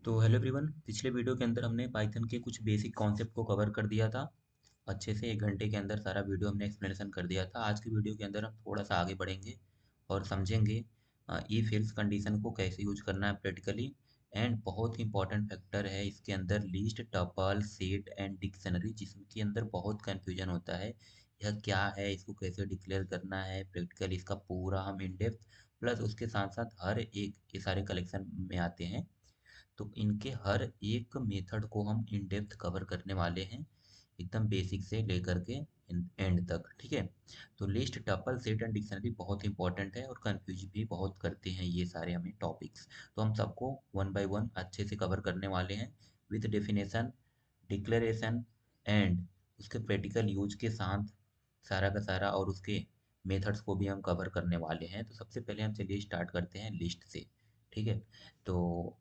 तो hello everyone, पिछले video के अंदर हमने पाइथन के कुछ बेसिक कॉन्सेप्ट को कवर कर दिया था। अच्छे से 1 घंटे के अंदर सारा वीडियो हमने एक्सप्लेनेशन कर दिया था। आज की वीडियो के अंदर हम थोड़ा सा आगे बढ़ेंगे और समझेंगे इफ एल्स कंडीशन को कैसे यूज करना है प्रैक्टिकली। एंड बहुत ही इंपॉर्टेंट फैक्टर है इसके अंदर list, tuple, set and dictionary, जिसके अंदर बहुत कन्फ्यूजन होता है। यह क्या है, इसको कैसे डिक्लेयर करना है प्रैक्टिकली, इसका पूरा हम इन डेप्थ प्लस उसके साथ साथ हर एक ये सारे कलेक्शन में आते हैं। तो इनके हर एक मेथड को हम इन डेप्थ कवर करने वाले हैं, एकदम बेसिक से लेकर के एंड तक। ठीक है। तो list, tuple, set and dictionary बहुत इंपॉर्टेंट है और कंफ्यूज भी बहुत करते हैं ये सारे हमें टॉपिक्स। तो हम सबको वन बाय वन अच्छे से कवर करने वाले हैं, विथ डेफिनेशन, डिक्लेरेशन एंड उसके प्रैक्टिकल यूज के साथ सारा का सारा, और उसके मेथड्स को भी हम कवर करने वाले हैं। तो सबसे पहले हम चलिए स्टार्ट करते हैं लिस्ट से। ठीक है। तो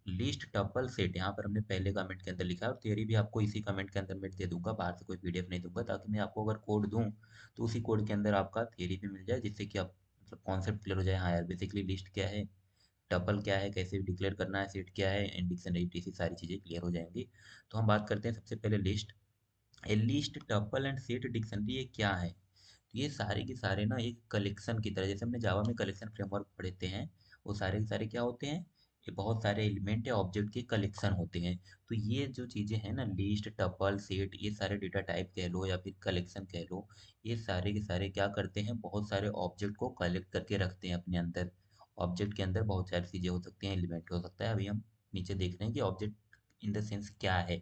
लिस्ट, टपल, सेट यहाँ पर हमने पहले कमेंट के अंदर लिखा है और थियरी भी आपको इसी कमेंट के अंदर मैं दे दूंगा, बाहर से कोई पीडीएफ नहीं दूंगा, ताकि मैं आपको अगर कोड दूं तो उसी कोड के अंदर आपका थियरी भी मिल जाए, जिससे कि आप मतलब कॉन्सेप्ट क्लियर हो जाए। हाँ यार, बेसिकली लिस्ट क्या है, टपल क्या है, कैसे डिक्लेयर करना है, सेट क्या है, एंड डिक्शनरी, टीसी, सारी चीज़ें क्लियर हो जाएंगी। तो हम बात करते हैं सबसे पहले list. A list, tuple and set dictionary ये क्या है? तो ये सारे के सारे ना एक कलेक्शन की तरह, जैसे हमने जावा में कलेक्शन फ्रेमवर्क पढ़ते हैं, वो सारे के सारे क्या होते हैं, ये बहुत सारे एलिमेंट या ऑब्जेक्ट के कलेक्शन होते हैं। तो ये जो चीज़ें हैं ना, लिस्ट, टपल, सेट, ये सारे डेटा टाइप कह लो या फिर कलेक्शन कह लो, ये सारे के सारे क्या करते हैं, बहुत सारे ऑब्जेक्ट को कलेक्ट करके रखते हैं अपने अंदर। ऑब्जेक्ट के अंदर बहुत सारी चीज़ें हो सकती हैं, एलिमेंट हो सकता है। अभी हम नीचे देख रहे हैं कि ऑब्जेक्ट इन द सेंस क्या है।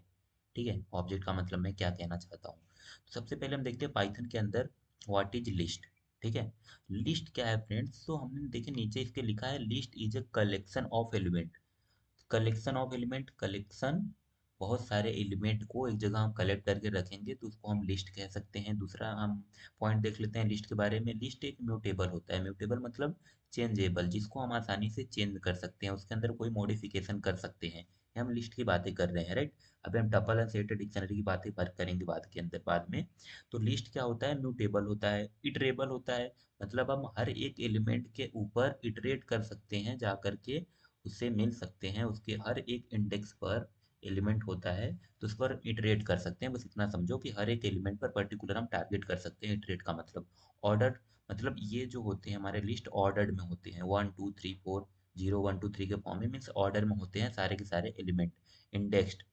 ठीक है, ऑब्जेक्ट का मतलब मैं क्या कहना चाहता हूँ। तो सबसे पहले हम देखते हैं पाइथन के अंदर व्हाट इज लिस्ट। ठीक है। लिस्ट क्या है फ्रेंड्स? तो हमने देखे नीचे इसके लिखा है list is a collection of element. Collection of element, collection, बहुत सारे एलिमेंट को एक जगह हम कलेक्ट करके रखेंगे तो उसको हम लिस्ट कह सकते हैं। दूसरा हम पॉइंट देख लेते हैं लिस्ट के बारे में। लिस्ट एक म्यूटेबल होता है। म्यूटेबल मतलब चेंजेबल, जिसको हम आसानी से चेंज कर सकते हैं, उसके अंदर कोई मॉडिफिकेशन कर सकते हैं। ये हम लिस्ट की बातें कर रहे हैं, राइट। अभी हम टपल एंड सेट डिक्शनरी की बातें पर करेंगे बाद के अंदर, बाद में। तो लिस्ट क्या होता है? म्यूटेबल होता है, इटरेबल होता है, मतलब हम हर एक एलिमेंट के ऊपर इटरेट कर सकते हैं, जा करके उससे मिल सकते हैं। उसके हर एक इंडेक्स पर एलिमेंट होता है, तो उस पर इटरेट कर सकते हैं। बस इतना समझो कि हर एक एलिमेंट पर पर्टिकुलर हम टारगेट कर सकते हैं। इटरेट का मतलब ऑर्डर, मतलब ये जो होते हैं हमारे लिस्ट ऑर्डर्ड में होते हैं, 1 2 3 4, 0 1 2 3 के फॉर्म में, मीन्स ऑर्डर में होते हैं सारे के सारे एलिमेंट। इंडेक्स्ड,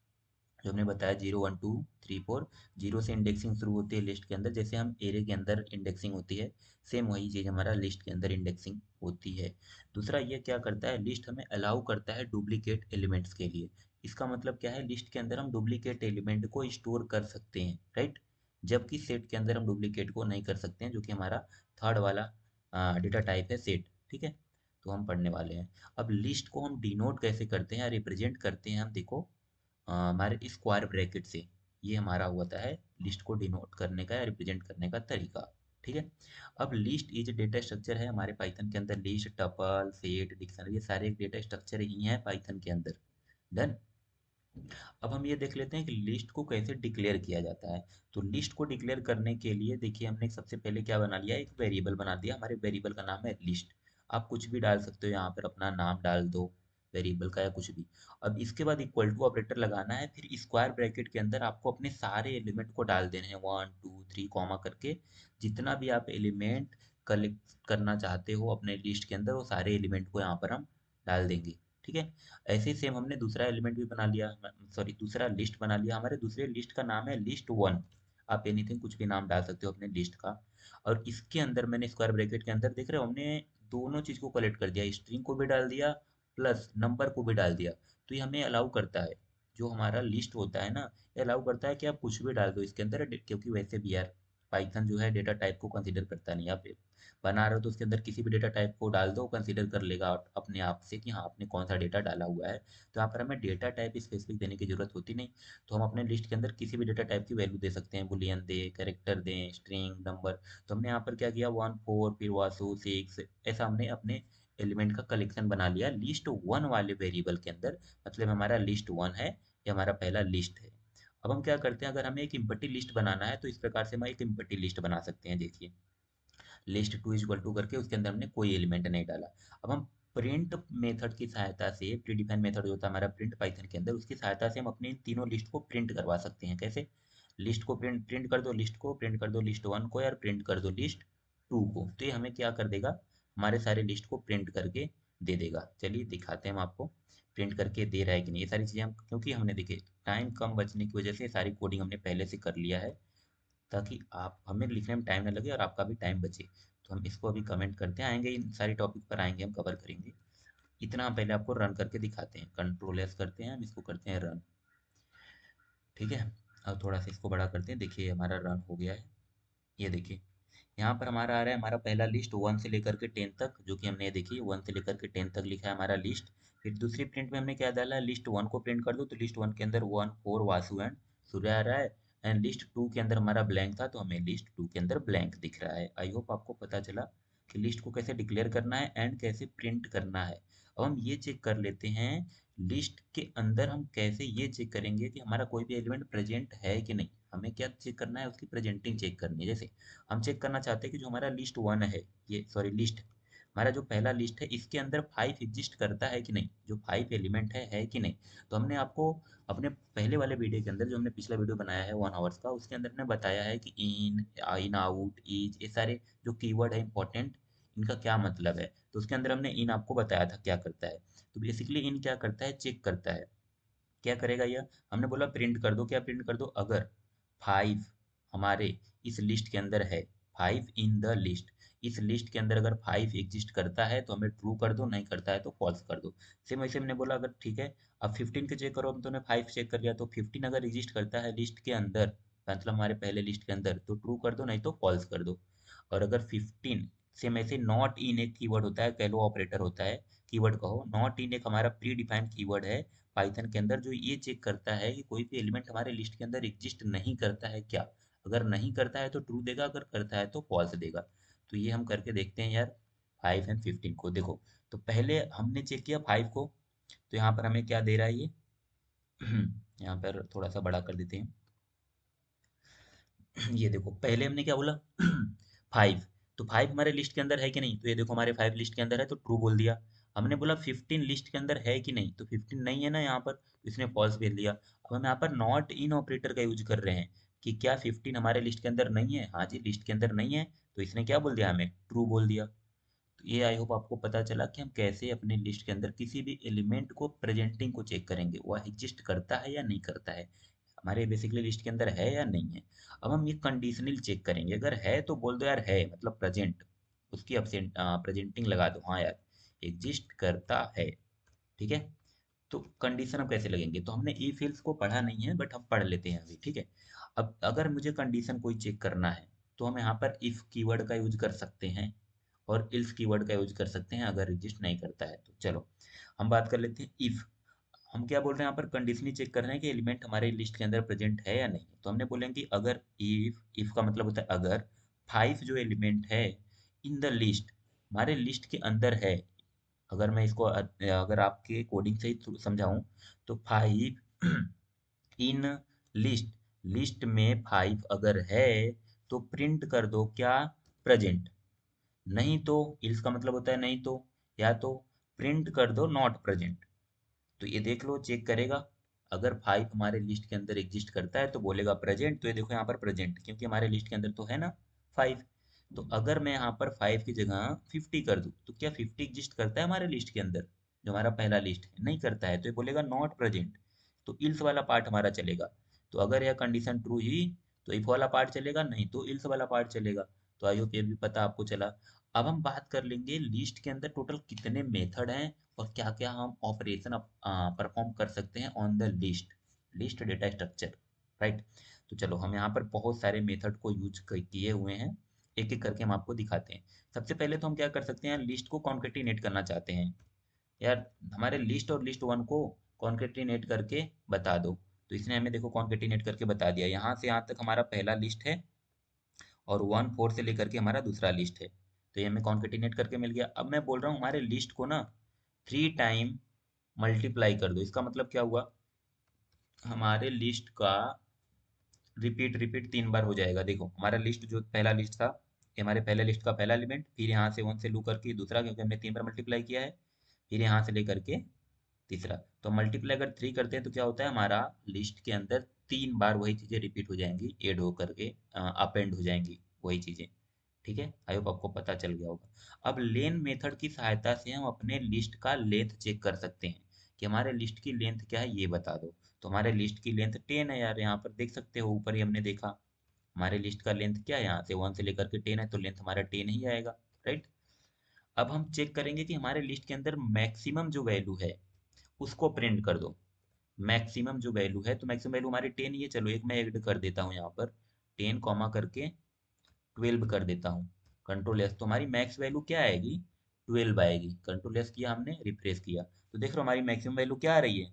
जो हमने बताया 0 1 2 3 4, जीरो से इंडेक्सिंग शुरू होती है लिस्ट के अंदर, जैसे हम एरे के अंदर इंडेक्सिंग होती है, सेम वही चीज़ हमारा लिस्ट के अंदर इंडेक्सिंग होती है। दूसरा ये क्या करता है, लिस्ट हमें अलाउ करता है डुप्लीकेट एलिमेंट्स के लिए। इसका मतलब क्या है, लिस्ट के अंदर हम डुप्लीकेट एलिमेंट को स्टोर कर सकते हैं, राइट। जबकि सेट के अंदर हम डुप्लीकेट को नहीं कर सकते हैं, जो कि हमारा थर्ड वाला डेटा टाइप है, सेट। ठीक है। तो हम पढ़ने वाले हैं। अब लिस्ट को हम डिनोट कैसे करते हैं या रिप्रेजेंट करते हैं, हम देखो हमारे स्क्वायर ब्रैकेट से। ये हमारा होता है लिस्ट को डिनोट करने का या रिप्रेजेंट करने का तरीका। ठीक है। अब लिस्ट ये जो डेटा स्ट्रक्चर है हमारे पाइथन के अंदर, लिस्ट, टपल, सेट, डिक्शनरी, ये सारे एक डेटा स्ट्रक्चर ही है पाइथन के अंदर। डन। अब हम ये देख लेते हैं कि लिस्ट को कैसे डिक्लेयर किया जाता है। तो लिस्ट को डिक्लेयर करने के लिए देखिए, हमने सबसे पहले क्या बना लिया, एक वेरिएबल बना दिया। हमारे वेरिएबल का नाम है लिस्ट। आप कुछ भी डाल सकते हो यहाँ पर, अपना नाम डाल दो वेरिएबल का या कुछ भी। अब इसके बाद इक्वल टू ऑपरेटर लगाना है, फिर स्क्वायर ब्रैकेट के अंदर आपको अपने सारे एलिमेंट को डाल देने हैं, 1 2 3 कॉमा करके। जितना भी आप एलिमेंट कलेक्ट करना चाहते हो अपने लिस्ट के अंदर, वो सारे एलिमेंट को यहाँ पर हम डाल देंगे। ठीक है। ऐसे ही सेम हमने दूसरा एलिमेंट भी बना लिया, सॉरी दूसरा लिस्ट बना लिया। हमारे दूसरे लिस्ट का नाम है लिस्ट 1। आप एनीथिंग कुछ भी नाम डाल सकते हो अपने लिस्ट का। और इसके अंदर मैंने स्क्वायर ब्रैकेट के अंदर देख रहे हो, हमने दोनों चीज को कलेक्ट कर दिया, स्ट्रिंग को भी डाल दिया प्लस नंबर को भी डाल दिया। तो ये हमें अलाउ करता है, जो हमारा लिस्ट होता है ना, ये अलाउ करता है कि आप कुछ भी डाल दो इसके अंदर, क्योंकि वैसे भी यार पाइथन जो है डेटा टाइप को कंसीडर करता नहीं। आप बना रहे हो तो उसके अंदर किसी भी डेटा टाइप को डाल दो, कंसीडर कर लेगा अपने आप से कि हाँ आपने कौन सा डेटा डाला हुआ है। तो यहाँ पर हमें डेटा टाइप स्पेसिफिक देने की जरूरत होती नहीं। तो हम अपने लिस्ट के अंदर किसी भी डेटा टाइप की वैल्यू दे सकते हैं, बुलियन दे, कैरेक्टर दें, स्ट्रिंग, नंबर। तो हमने यहाँ पर क्या किया, 1 4, फिर वासु 6, ऐसा हमने अपने एलिमेंट का कलेक्शन बना लिया लिस्ट 1 वाले वेरिएबल के अंदर। मतलब हमारा लिस्ट 1 है, ये हमारा पहला लिस्ट है। अब हम क्या करते हैं, अगर हमें एक इम्पटी लिस्ट बनाना है तो इस प्रकार से हम एक इम्पटी लिस्ट बना सकते हैं। देखिए, लिस्ट 2 इक्वल टू करके उसके अंदर हमने कोई एलिमेंट नहीं डाला। अब हम प्रिंट मेथड की सहायता से, प्री डिफाइन मेथड जो होता है हमारा प्रिंट पाइथन के अंदर, उसकी सहायता से हम अपने इन तीनों लिस्ट को प्रिंट करवा सकते हैं। कैसे? लिस्ट को प्रिंट प्रिंट कर दो, लिस्ट को प्रिंट कर दो, लिस्ट वन को, यार प्रिंट कर दो लिस्ट टू को। तो ये हमें क्या कर देगा, हमारे सारे लिस्ट को प्रिंट करके दे देगा। चलिए दिखाते हैं हम आपको प्रिंट करके दे रहा है कि नहीं। ये सारी चीज़ें हम, क्योंकि हमने देखिए टाइम कम बचने की वजह से सारी कोडिंग हमने पहले से कर लिया है, ताकि आप, हमें लिखने में टाइम ना लगे और आपका भी टाइम बचे। तो हम इसको अभी कमेंट करते हैं, आएंगे इन सारी टॉपिक पर आएंगे, हम कवर करेंगे। इतना हम पहले आपको रन करके दिखाते हैं। कंट्रोल एस करते हैं, हम इसको करते हैं रन। ठीक है, अब थोड़ा सा इसको बड़ा करते हैं। देखिए हमारा रन हो गया है। ये देखिए यहाँ पर हमारा आ रहा है, हमारा पहला लिस्ट 1 से लेकर के 10 तक, जो कि हमने देखिए 1 से लेकर के 10 तक लिखा है हमारा लिस्ट। फिर दूसरी प्रिंट में हमने क्या डाला है, लिस्ट 1 को प्रिंट कर दो, तो लिस्ट 1 के अंदर 1 4 वासु एंड सूर्य आ रहा है। एंड लिस्ट 2 के अंदर हमारा ब्लैंक था, तो हमें लिस्ट 2 के अंदर ब्लैंक दिख रहा है। आई होप आपको पता चला कि लिस्ट को कैसे डिक्लेयर करना है एंड कैसे प्रिंट करना है। अब हम ये चेक कर लेते हैं, लिस्ट के अंदर हम कैसे ये चेक करेंगे कि हमारा कोई भी एलिमेंट प्रेजेंट है कि नहीं। हमें क्या चेक करना है, उसकी प्रेजेंटिंग चेक करनी है। जैसे हम चेक करना चाहते हैं कि जो हमारा लिस्ट 1 है, ये सॉरी लिस्ट, हमारा जो पहला लिस्ट है, इसके अंदर 5 एग्जिस्ट करता है कि नहीं, जो 5 एलिमेंट है कि नहीं। तो हमने आपको अपने पहले वाले वीडियो के अंदर, जो हमने पिछला वीडियो बनाया है 1 आवर्स का, उसके अंदर हमने बताया है कि इन आउट ईच, ये सारे जो कीवर्ड है इंपॉर्टेंट, इनका क्या मतलब है। तो उसके अंदर हमने इन आपको बताया था क्या करता है। तो बेसिकली इन क्या करता है, चेक करता है। क्या करेगा यह, हमने बोला प्रिंट कर दो, क्या प्रिंट कर दो, अगर 5 हमारे इस लिस्ट के अंदर है, 5 इन द लिस्ट, इस लिस्ट के अंदर अगर 5 एग्जिस्ट करता है तो हमें ट्रू कर दो, नहीं करता है तो फॉल्स कर दो। सेम वैसे हमने बोला अगर ठीक है, अब 15 के चेक करो, हम तो ने 5 चेक कर लिया, तो 15 अगर एग्जिस्ट करता है लिस्ट के अंदर, मतलब हमारे पहले लिस्ट के अंदर, तो ट्रू कर दो, नहीं तो फॉल्स कर दो। और अगर 15, सेम ऐसे नॉट इन एक कीवर्ड होता है, कैलो ऑपरेटर होता है, कीवर्ड कहो, नॉट इन एक हमारा प्री डिफाइंड कीवर्ड है पाइथन के अंदर, जो ये चेक करता है कि कोई भी एलिमेंट हमारे लिस्ट के अंदर एग्जिस्ट नहीं करता है क्या। अगर नहीं करता है तो ट्रू देगा, अगर करता है तो फॉल्स देगा। तो ये हम करके देखते हैं यार, 5 एंड 15 को देखो। तो पहले हमने चेक किया 5 को, तो यहाँ पर हमें क्या दे रहा है ये यहाँ पर थोड़ा सा बड़ा कर देते हैं। ये देखो पहले हमने क्या बोला 5, तो 5 हमारे लिस्ट के अंदर है कि नहीं, तो ये देखो हमारे 5 लिस्ट के अंदर है, तो ट्रू बोल दिया। हमने बोला 15 लिस्ट के अंदर है कि नहीं, तो 15 नहीं है ना यहाँ पर, तो इसने फॉल्स भेज दिया। अब हम यहाँ पर नॉट इन ऑपरेटर का यूज कर रहे हैं कि क्या 15 हमारे लिस्ट के अंदर नहीं है, हाँ जी लिस्ट के अंदर नहीं है, तो इसने क्या बोल दिया, हमें ट्रू बोल दिया। तो ये आई होप आपको पता चला कि हम कैसे अपने लिस्ट के अंदर किसी भी एलिमेंट को प्रेजेंटिंग को चेक करेंगे, वह एग्जिस्ट करता है या नहीं करता है, हमारे बेसिकली लिस्ट के अंदर है या नहीं है। अब हम ये कंडीशनल चेक करेंगे, अगर है तो बोल दो यार है, मतलब प्रेजेंट, उसकी अब्सेंट प्रेजेंटिंग लगा दो, हाँ यार एग्जिस्ट करता है। ठीक है, तो कंडीशन अब कैसे लगेंगे, तो हमने ई फिल्स को पढ़ा नहीं है, बट हम पढ़ लेते हैं अभी। ठीक है, अब अगर मुझे कंडीशन कोई चेक करना है, तो हम यहाँ पर इफ कीवर्ड का यूज कर सकते हैं और इल्स कीवर्ड का यूज कर सकते हैं, अगर एग्जिस्ट नहीं करता है तो। चलो हम बात कर लेते हैं इफ। हम क्या बोल रहे हैं यहाँ पर, कंडीशनली चेक कर रहे हैं कि एलिमेंट हमारे लिस्ट के अंदर प्रेजेंट है या नहीं। तो हमने बोलेंगे कि अगर इफ का मतलब होता है अगर 5 जो एलिमेंट है इन द लिस्ट, हमारे लिस्ट के अंदर है। अगर मैं इसको अगर आपके कोडिंग से ही समझाऊं, तो 5 इन लिस्ट, लिस्ट में 5 अगर है तो प्रिंट कर दो क्या, प्रेजेंट। नहीं तो इल्स का मतलब होता है नहीं तो, या तो प्रिंट कर दो नॉट प्रेजेंट। तो ये देख लो, चेक करेगा, अगर 5 हमारे लिस्ट के अंदर एग्जिस्ट करता है तो बोलेगा प्रेजेंट। तो ये देखो यहाँ पर प्रेजेंट, क्योंकि हमारे लिस्ट के अंदर तो है ना 5। तो अगर मैं यहाँ पर 5 की जगह 50 कर दूँ, तो क्या 50 एग्जिस्ट करता है हमारे लिस्ट के अंदर, जो हमारा पहला लिस्ट है, नहीं करता है, तो ये बोलेगा नॉट प्रेजेंट। तो इल्स वाला पार्ट हमारा चलेगा। तो अगर यह कंडीशन ट्रू ही, तो इफ वाला पार्ट चलेगा, नहीं तो इल्स वाला पार्ट चलेगा। तो आई होप ये भी पता आपको चला। अब हम बात कर लेंगे लिस्ट के अंदर टोटल कितने मेथड हैं और क्या क्या हम ऑपरेशन परफॉर्म कर सकते हैं on the list, list data structure. Right, तो चलो हम यहाँ पर बहुत सारे मेथड को यूज किए हुए हैं, एक एक करके हम आपको दिखाते हैं। सबसे पहले तो हम क्या कर सकते हैं, लिस्ट को कॉन्केटिनेट करना चाहते हैं, यार हमारे लिस्ट और लिस्ट वन को कॉन्केटिनेट करके बता दो। तो इसने हमें देखो कॉन्केटिनेट करके बता दिया, यहाँ से यहाँ तक हमारा पहला लिस्ट है और 1 4 से लेकर के हमारा दूसरा लिस्ट है। तो ये हमें कॉन्केटिनेट करके मिल गया। अब मैं बोल रहा हूँ हमारे लिस्ट को ना 3 टाइम मल्टीप्लाई कर दो। इसका मतलब क्या हुआ, हमारे लिस्ट का रिपीट रिपीट 3 बार हो जाएगा। देखो हमारा लिस्ट जो पहला लिस्ट था, ये हमारे पहले लिस्ट का पहला एलिमेंट, फिर यहाँ से 1 से लू करके दूसरा, क्योंकि हमने 3 बार मल्टीप्लाई किया है। फिर यहाँ से लेकर के तीसरा। तो मल्टीप्लाई अगर 3 करते हैं तो क्या होता है, हमारा लिस्ट के अंदर 3 बार वही चीज़ें रिपीट हो जाएंगी, ऐड हो करके अपेंड हो जाएंगी वही चीज़ें। ठीक है, आई होप आपको पता चल गया होगा। अब लेन मेथड की सहायता से हम अपने लिस्ट का लेंथ चेक कर सकते हैं कि हमारे लिस्ट की लेंथ क्या है, ये बता दो। तो हमारे लिस्ट की लेंथ 10 है यार, यहाँ पर देख सकते हो, ऊपर ही हमने देखा हमारे लिस्ट का लेंथ क्या है, यहाँ से 1 से लेकर के 10 है, तो लेंथ हमारा 10 ही आएगा। राइट। अब हम चेक करेंगे कि हमारे लिस्ट के अंदर मैक्सिमम जो वैल्यू है उसको प्रिंट कर दो। मैक्सिमम जो वैल्यू है, तो मैक्सिमम वैल्यू हमारी 10 ही है, चलो एक मैं ऐड कर देता हूँ यहाँ पर, 10 कॉमा करके 12 कर देता हूँ। कंट्रोल एस, तो हमारी मैक्स वैल्यू क्या आएगी, 12 आएगी। कंट्रोल एस किया हमने, रिफ्रेश किया, तो देख रहे हो हमारी मैक्सिमम वैल्यू क्या आ रही है,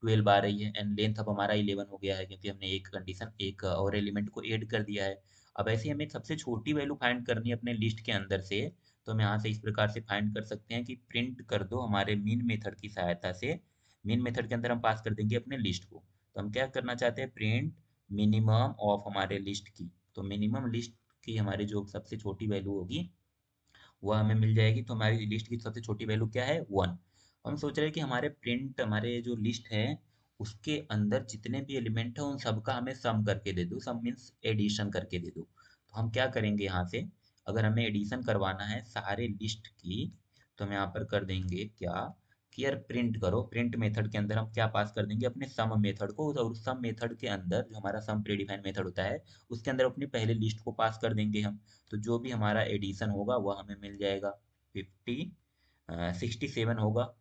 12 आ रही है। एंड लेंथ अब हमारा 11 हो गया है, क्योंकि हमने एक कंडीशन, एक और एलिमेंट को ऐड कर दिया है। अब ऐसे हमें सबसे छोटी वैल्यू फाइंड करनी है अपने लिस्ट के अंदर से। तो हम यहाँ से इस प्रकार से फाइंड कर सकते हैं कि प्रिंट कर दो हमारे मीन मेथड की सहायता से। मीन मेथड के अंदर हम पास कर देंगे अपने लिस्ट को। तो हम क्या करना चाहते हैं, प्रिंट मिनिमम ऑफ हमारे लिस्ट की। तो मिनिमम लिस्ट की हमारी जो सबसे छोटी वैल्यू होगी वह हमें मिल जाएगी। तो हमारी लिस्ट की सबसे छोटी वैल्यू क्या है, 1। हम सोच रहे हैं कि हमारे प्रिंट, हमारे जो लिस्ट है उसके अंदर जितने भी एलिमेंट है उन सबका हमें सम करके दे दो। सम मीन्स एडिशन करके दे दो। तो हम क्या करेंगे यहाँ से, अगर हमें एडिशन करवाना है सारे लिस्ट की, तो हम यहाँ पर कर देंगे क्या कि यार प्रिंट करो। प्रिंट मेथड के अंदर हम क्या पास कर देंगे, अपने सम मेथड को। और सम मेथड के अंदर जो हमारा सम प्रीडिफाइंड मेथड होता है उसके अंदर अपनी पहले लिस्ट को पास कर देंगे हम। तो जो भी हमारा एडिशन होगा वह हमें मिल जाएगा 67 होगा।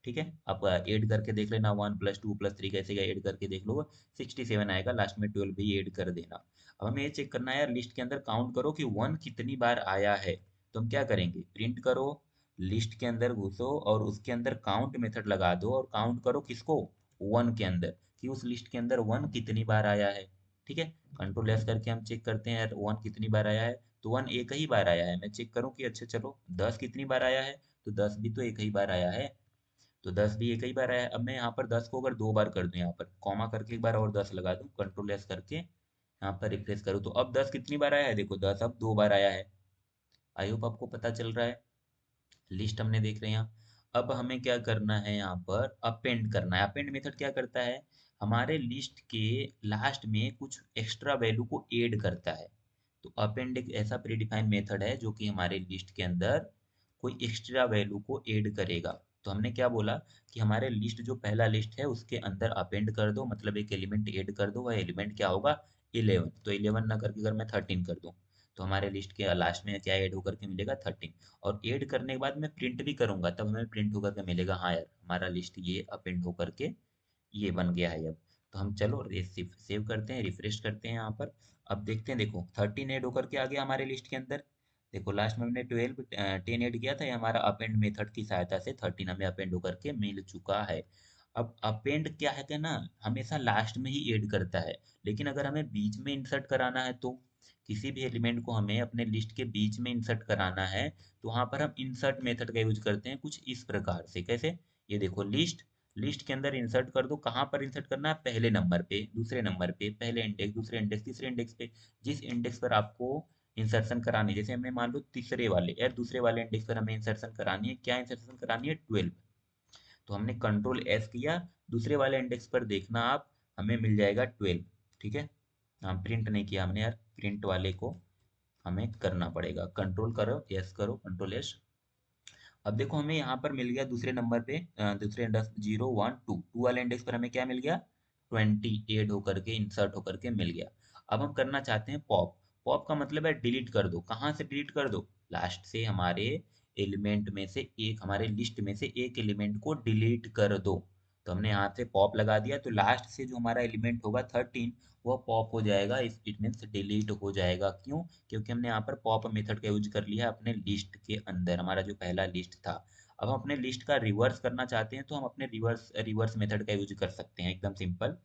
ठीक है, आप ऐड करके देख लेना, 1 + 2 + 3 कैसे ऐड करके देख लो, 67 आएगा। लास्ट में 12 भी ऐड कर देना। अब हमें ये चेक करना है यार, लिस्ट के अंदर काउंट करो कि 1 कितनी बार आया है। तो हम क्या करेंगे, प्रिंट करो, लिस्ट के अंदर घुसो और उसके अंदर काउंट मेथड लगा दो, और काउंट करो किसको, 1 के अंदर, कि उस लिस्ट के अंदर 1 कितनी बार आया है। ठीक है, कंट्रोल एस करके हम चेक करते हैं यार 1 कितनी बार आया है। तो 1 एक ही बार आया है। मैं चेक करूं कि अच्छा चलो 10 कितनी बार आया है, तो 10 भी तो एक ही बार आया है। तो 10 भी एक ही बार आया है। अब मैं यहाँ पर 10 को अगर 2 बार कर दूं, यहाँ पर कॉमा करके एक बार और 10 लगा दूं, कंट्रोल एस करके यहाँ पर रिफ्रेश करूँ, तो अब 10 कितनी बार आया है, देखो 10 अब 2 बार आया है। आई होप आपको पता चल रहा है। लिस्ट हमने देख रहे हैं यहाँ। अब हमें क्या करना है, यहाँ पर अपेंड करना है। अपेंड मेथड क्या करता है, हमारे लिस्ट के लास्ट में कुछ एक्स्ट्रा वैल्यू को ऐड करता है। तो अपेंड एक ऐसा प्रीडिफाइंड मेथड है जो कि हमारे लिस्ट के अंदर कोई एक्स्ट्रा वैल्यू को ऐड करेगा। तो हमने क्या बोला कि हमारे लिस्ट जो पहला लिस्ट है उसके अंदर अपेंड कर दो, मतलब एक एलिमेंट ऐड कर दो। वह एलिमेंट क्या होगा, 11। तो 11 ना करके अगर मैं 13 कर दूं, तो हमारे लिस्ट के लास्ट में क्या ऐड होकर के मिलेगा, 13। और ऐड करने के बाद मैं प्रिंट भी करूंगा, तब हमें प्रिंट होकर के मिलेगा, हाँ यार हमारा लिस्ट ये अपेंड होकर के ये बन गया है अब। तो हम चलो सेव सेव करते हैं, रिफ्रेश करते हैं यहाँ पर। अब देखते हैं, देखो 13 ऐड होकर के आ गया हमारे लिस्ट के अंदर। देखो लास्ट में हमने 10 ऐड किया था, ये हमारा अपेंड मेथड की सहायता से 13 हमें अपेंड होकर के मिल चुका है। अब अपेंड क्या है कि ना, हमेशा लास्ट में ही ऐड करता है। लेकिन अगर हमें बीच में इंसर्ट कराना है, तो किसी भी एलिमेंट को हमें अपने लिस्ट के बीच में इंसर्ट कराना है, तो वहां पर हम इंसर्ट मेथड का यूज करते हैं कुछ इस प्रकार से। कैसे, ये देखो लिस्ट, लिस्ट के अंदर इंसर्ट कर दो। कहाँ पर इंसर्ट करना है, पहले नंबर पे, दूसरे नंबर पे, पहले इंडेक्स, दूसरे इंडेक्स, तीसरे इंडेक्स पे। जिस इंडेक्स पर आपको इंसर्शन करानी है, जैसे हमें मान लो तीसरे वाले या दूसरे वाले इंडेक्स पर हमें इंसर्शन करानी है, क्या इंसर्शन करानी है, 12। तो हमने कंट्रोल एस किया, दूसरे वाले इंडेक्स पर देखना आप, हमें मिल जाएगा 12। ठीक है, हम प्रिंट नहीं किया हमने यार, प्रिंट वाले को हमें करना पड़ेगा। कंट्रोल करो, यस करो, कंट्रोल एस। अब देखो हमें यहाँ पर मिल गया दूसरे नंबर पे, दूसरे इंडेक्स 0 1 2, 2 वाले इंडेक्स पर हमें क्या मिल गया, 28 होकर के इंसर्ट होकर के मिल गया। अब हम करना चाहते हैं पॉप। पॉप का मतलब है डिलीट कर दो। कहाँ से डिलीट कर दो, लास्ट से हमारे एलिमेंट में से एक, हमारे लिस्ट में से एक एलिमेंट को डिलीट कर दो। तो हमने यहाँ से पॉप लगा दिया, तो लास्ट से जो हमारा एलिमेंट होगा 13, वह पॉप हो जाएगा। इट मीन्स डिलीट हो जाएगा। क्यों, क्योंकि हमने यहाँ पर पॉप मेथड का यूज कर लिया है अपने लिस्ट के अंदर, हमारा जो पहला लिस्ट था। अब हम अपने लिस्ट का रिवर्स करना चाहते हैं, तो हम अपने रिवर्स रिवर्स मेथड का यूज कर सकते हैं, एकदम सिंपल,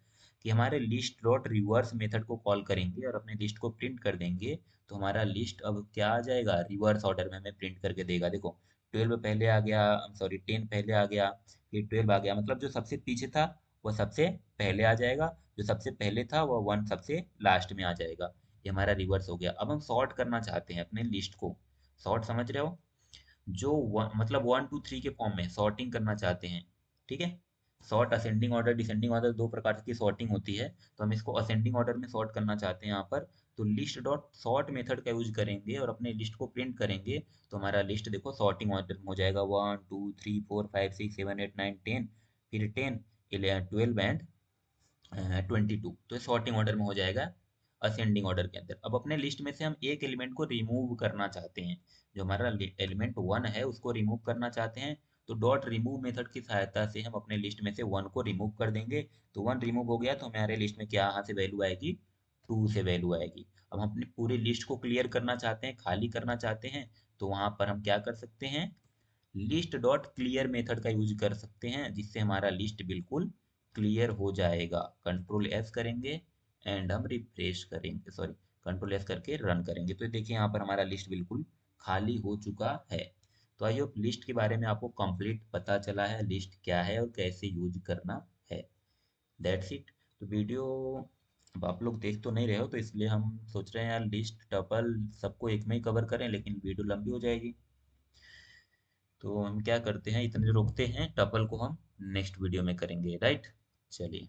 कि हमारे लिस्ट डॉट रिवर्स मेथड को कॉल करेंगे और अपने लिस्ट को प्रिंट कर देंगे। तो हमारा लिस्ट अब क्या आ जाएगा, रिवर्स ऑर्डर में हमें प्रिंट करके देगा। देखो 12 पहले आ गया, सॉरी 10 पहले आ गया, फिर 12 आ गया, मतलब जो सबसे पीछे था वह सबसे पहले आ जाएगा, जो सबसे पहले था वह 1 सबसे लास्ट में आ जाएगा। ये हमारा रिवर्स हो गया। अब हम सॉर्ट करना चाहते हैं अपने लिस्ट को। सॉर्ट समझ रहे हो, जो मतलब 1 2 3 के फॉर्म में सॉर्टिंग करना चाहते हैं, ठीक है। Sort ascending order descending order दो प्रकार की सॉर्टिंग होती है, तो हम इसको असेंडिंग ऑर्डर में सॉर्ट करना चाहते हैं यहाँ पर। तो लिस्ट डॉट सॉर्ट मेथड का यूज करेंगे और अपने लिस्ट को प्रिंट करेंगे, तो हमारा लिस्ट देखो सॉर्टिंग ऑर्डर में हो जाएगा 1 2 3 4 5 6 7 8 9 10, फिर 10 11 12 एंड 22, तो सॉर्टिंग ऑर्डर में हो जाएगा असेंडिंग ऑर्डर के अंदर। अब अपने लिस्ट में से हम एक एलिमेंट को रिमूव करना चाहते हैं, जो हमारा एलिमेंट 1 है उसको रिमूव करना चाहते हैं, तो डॉट रिमूव मेथड की सहायता से हम अपने लिस्ट में से 1 को रिमूव कर देंगे। तो 1 रिमूव हो गया तो हमारे लिस्ट में क्या यहाँ से वैल्यू आएगी, 2 से वैल्यू आएगी। अब हम अपनी पूरी लिस्ट को क्लियर करना चाहते हैं, खाली करना चाहते हैं, तो वहां पर हम क्या कर सकते हैं, लिस्ट डॉट क्लियर मेथड का यूज कर सकते हैं, जिससे हमारा लिस्ट बिल्कुल क्लियर हो जाएगा। कंट्रोल एस करेंगे एंड हम रिफ्रेश करेंगे, सॉरी, कंट्रोल एस करके रन करेंगे, तो देखिए यहाँ पर हमारा लिस्ट बिल्कुल खाली हो चुका है। तो आई होप लिस्ट के बारे में आपको कंप्लीट पता चला है, लिस्ट क्या है और कैसे यूज करना है। That's it. तो वीडियो अब आप लोग देख तो नहीं रहे हो, तो इसलिए हम सोच रहे हैं यार लिस्ट टपल सबको एक में ही कवर करें, लेकिन वीडियो लंबी हो जाएगी। तो हम क्या करते हैं, इतने रोकते हैं, टपल को हम नेक्स्ट वीडियो में करेंगे, राइट। चलिए।